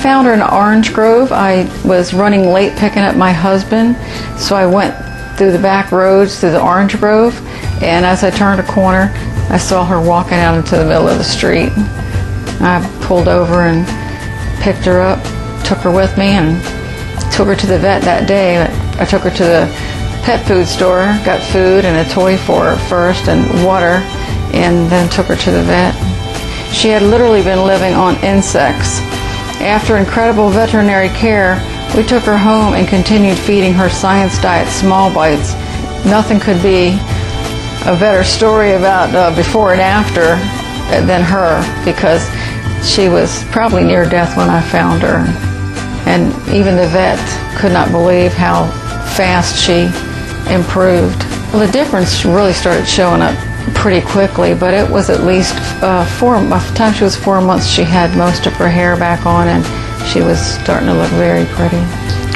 found her in Orange Grove. I was running late picking up my husband, so I went through the back roads through the Orange Grove, and as I turned a corner, I saw her walking out into the middle of the street. I pulled over and picked her up, took her with me, and took her to the vet that day. I took her to the pet food store, got food and a toy for her first and water, and then took her to the vet. She had literally been living on insects. After incredible veterinary care, we took her home and continued feeding her science diet small bites. Nothing could be a better story about before and after than her, because she was probably near death when I found her. And even the vet could not believe how fast she improved. Well, the difference really started showing up pretty quickly, but it was at least by the time she was 4 months, she had most of her hair back on, and she was starting to look very pretty.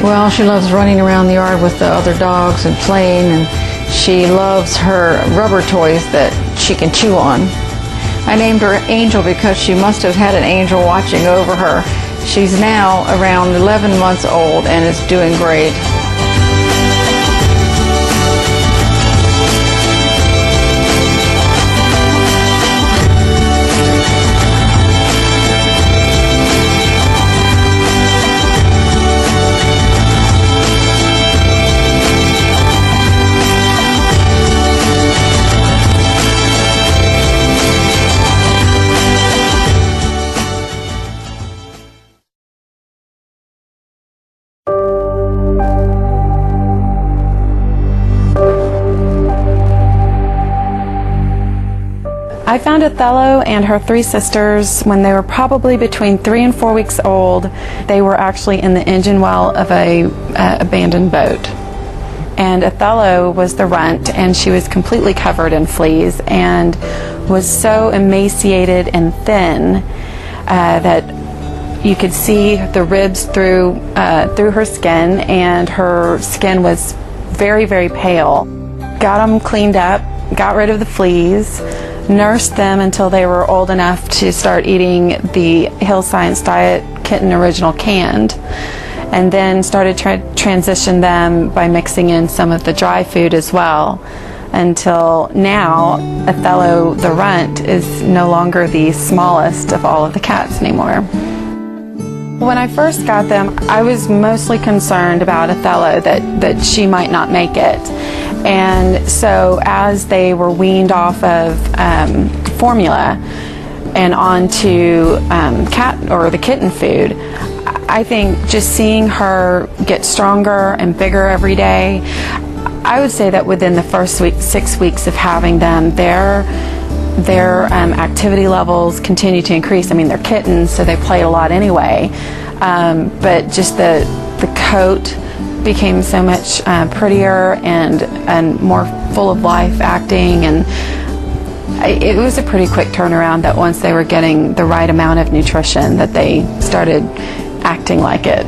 Well, she loves running around the yard with the other dogs and playing, and she loves her rubber toys that she can chew on. I named her Angel because she must have had an angel watching over her. She's now around 11 months old and is doing great. I found Othello and her 3 sisters when they were probably between 3 and 4 weeks old. They were actually in the engine well of a abandoned boat. And Othello was the runt, and she was completely covered in fleas and was so emaciated and thin that you could see the ribs through her skin, and her skin was very, very pale. Got them cleaned up, got rid of the fleas, nursed them until they were old enough to start eating the Hill Science Diet Kitten Original canned, and then started transition them by mixing in some of the dry food as well, until now Othello the runt is no longer the smallest of all of the cats anymore. When I first got them, I was mostly concerned about Othello, that she might not make it. And so as they were weaned off of formula and onto cat or the kitten food, I think just seeing her get stronger and bigger every day, I would say that within the first 6 weeks of having them, their activity levels continue to increase. I mean, they're kittens, so they play a lot anyway, but just the coat became so much prettier and more full of life acting, and it was a pretty quick turnaround that once they were getting the right amount of nutrition that they started acting like it.